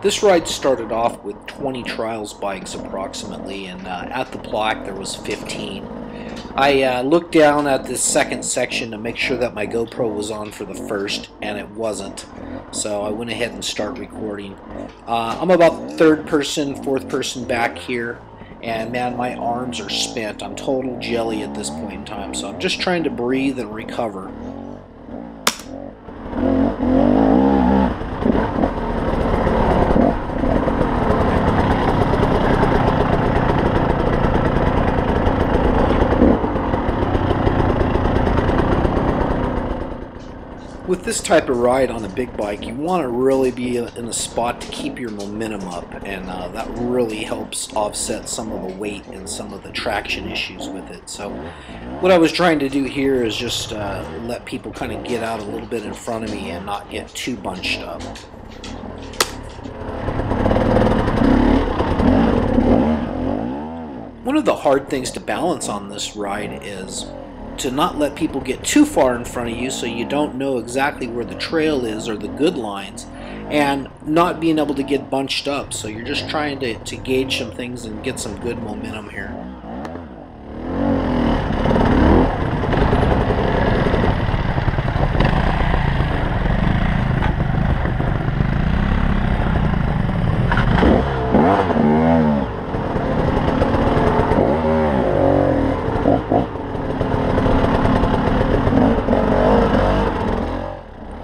This ride started off with 20 trials bikes approximately, and at the plaque there was 15. I looked down at this second section to make sure that my GoPro was on for the first, and it wasn't. So I went ahead and started recording. I'm about third person, fourth person back here, and man, my arms are spent. I'm total jelly at this point in time, so I'm just trying to breathe and recover. With this type of ride on a big bike, you want to really be in a spot to keep your momentum up, and that really helps offset some of the weight and some of the traction issues with it. So what I was trying to do here is just let people kind of get out a little bit in front of me and not get too bunched up. One of the hard things to balance on this ride is to not let people get too far in front of you so you don't know exactly where the trail is or the good lines, and not being able to get bunched up. So you're just trying to gauge some things and get some good momentum here.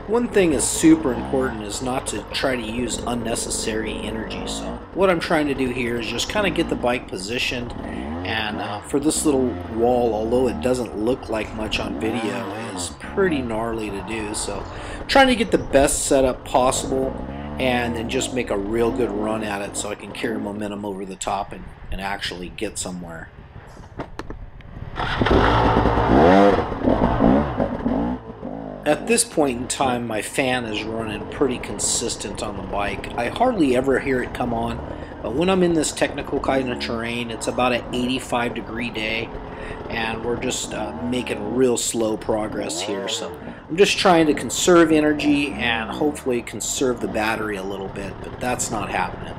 One thing is super important is not to try to use unnecessary energy. So what I'm trying to do here is just kind of get the bike positioned, and for this little wall, although it doesn't look like much on video, is pretty gnarly to do. So trying to get the best setup possible and then just make a real good run at it so I can carry momentum over the top and actually get somewhere. At this point in time, my fan is running pretty consistent on the bike. I hardly ever hear it come on, but when I'm in this technical kind of terrain, it's about an 85-degree day, and we're just making real slow progress here. So I'm just trying to conserve energy and hopefully conserve the battery a little bit, but that's not happening.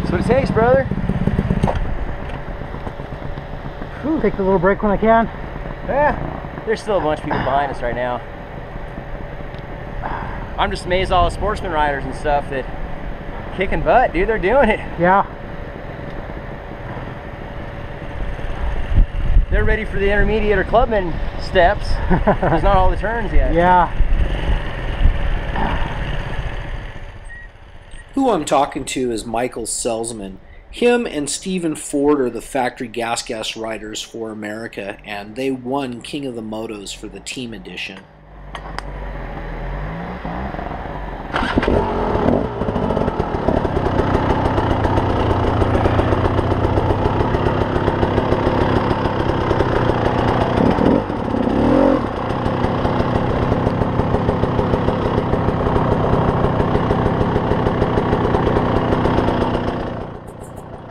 That's what it takes, brother. Ooh, take the little break when I can. Yeah, there's still a bunch of people behind us right now. I'm just amazed at all the sportsman riders and stuff that kicking butt, dude. They're doing it. Yeah. They're ready for the intermediate or clubman steps. There's not all the turns yet. Yeah. Who I'm talking to is Michael Selzman. Him and Stephen Ford are the factory gas riders for America, and they won King of the Motos for the team edition.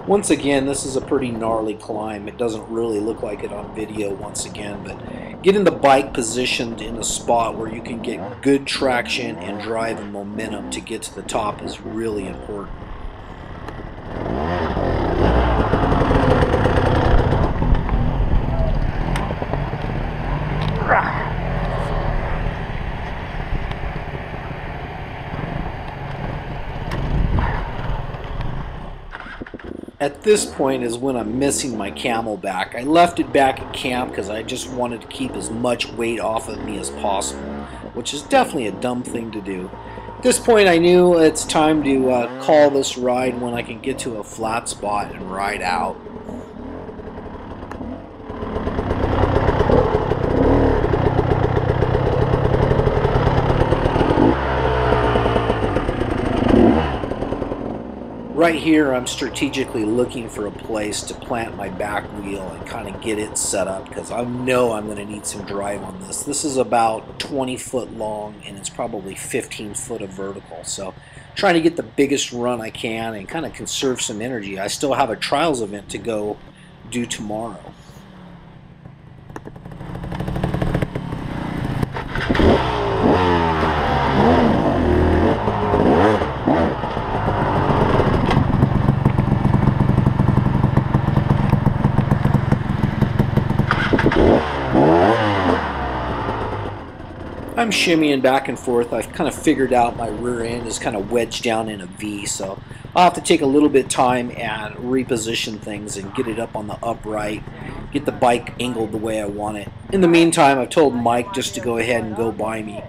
Once again, this is a pretty gnarly climb. It doesn't really look like it on video once again, but getting the bike positioned in a spot where you can get good traction and drive and momentum to get to the top is really important. At this point is when I'm missing my Camelback. I left it back at camp because I just wanted to keep as much weight off of me as possible, which is definitely a dumb thing to do. At this point I knew it's time to call this ride when I can get to a flat spot and ride out. Right here, I'm strategically looking for a place to plant my back wheel and kind of get it set up because I know I'm going to need some drive on this. This is about 20 foot long and it's probably 15 foot of vertical. So trying to get the biggest run I can and kind of conserve some energy. I still have a trials event to go do tomorrow. I'm shimmying back and forth. I've kind of figured out my rear end is kind of wedged down in a V, so I'll have to take a little bit of time and reposition things and get it up on the upright, get the bike angled the way I want it. In the meantime, I've told Mike just to go ahead and go by me.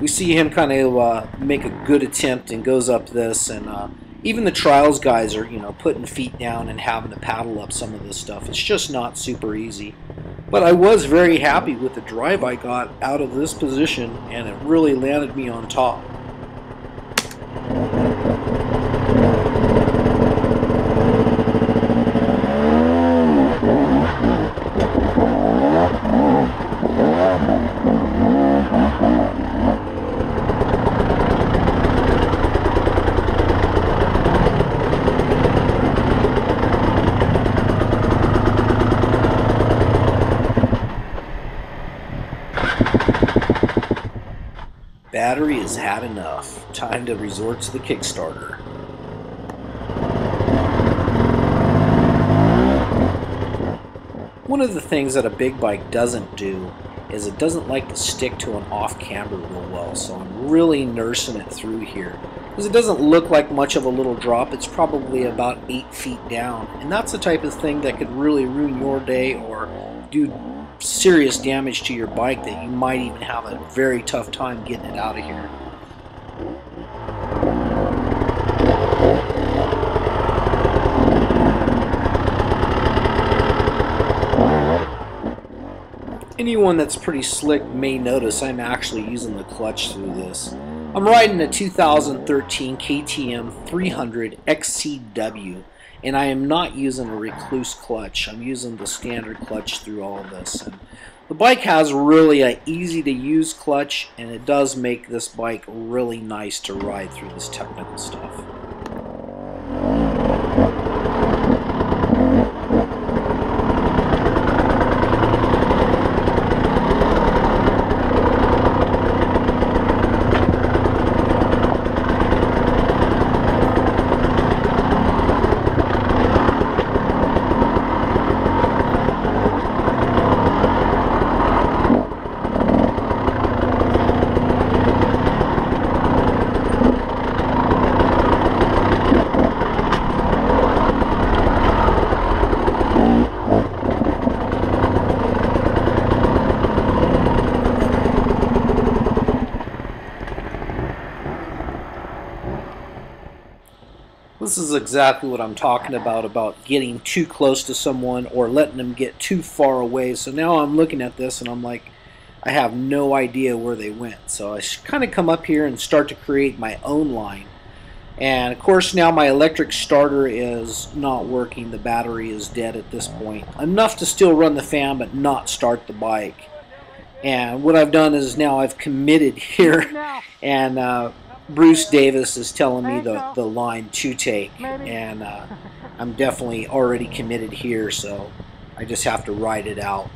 We see him kind of make a good attempt and goes up this, and even the trials guys are, putting feet down and having to paddle up some of this stuff. It's just not super easy. But I was very happy with the drive I got out of this position, and it really landed me on top. Battery has had enough. Time to resort to the Kickstarter. One of the things that a big bike doesn't do is it doesn't like to stick to an off camber real well, so I'm really nursing it through here. Because it doesn't look like much of a little drop. It's probably about 8 feet down, and that's the type of thing that could really ruin your day or do serious damage to your bike that you might even have a very tough time getting it out of here. Anyone that's pretty slick may notice I'm actually using the clutch through this. I'm riding a 2013 KTM 300 XCW, and I am not using a recluse clutch. I'm using the standard clutch through all of this. And the bike has really an easy to use clutch, and it does make this bike really nice to ride through this technical stuff. This is exactly what I'm talking about getting too close to someone or letting them get too far away. So now I'm looking at this and I'm like, I have no idea where they went. So I kind of come up here and start to create my own line. And of course now my electric starter is not working. The battery is dead at this point. Enough to still run the fan but not start the bike. And what I've done is now I've committed here, and Bruce Davis is telling me the line to take, and I'm definitely already committed here, so I just have to ride it out.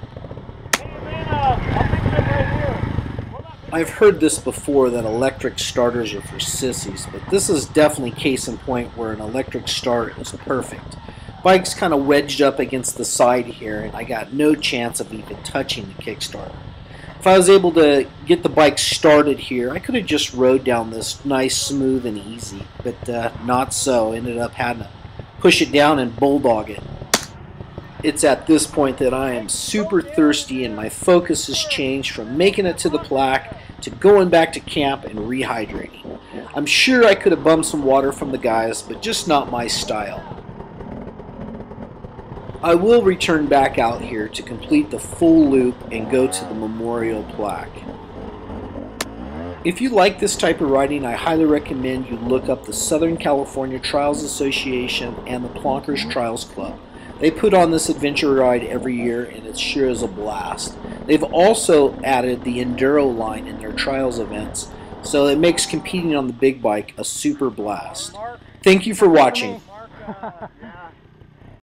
I've heard this before, that electric starters are for sissies, but this is definitely case in point where an electric start is perfect. Bike's kind of wedged up against the side here, and I got no chance of even touching the kickstarter. If I was able to get the bike started here, I could have just rode down this nice, smooth, and easy, but not so. Ended up having to push it down and bulldog it. It's at this point that I am super thirsty, and my focus has changed from making it to the plaque to going back to camp and rehydrating. I'm sure I could have bummed some water from the guys, but just not my style. I will return back out here to complete the full loop and go to the memorial plaque. If you like this type of riding, I highly recommend you look up the Southern California Trials Association and the Plonkers Trials Club. They put on this adventure ride every year, and it sure is a blast. They've also added the Enduro line in their trials events, so it makes competing on the big bike a super blast. Thank you for watching.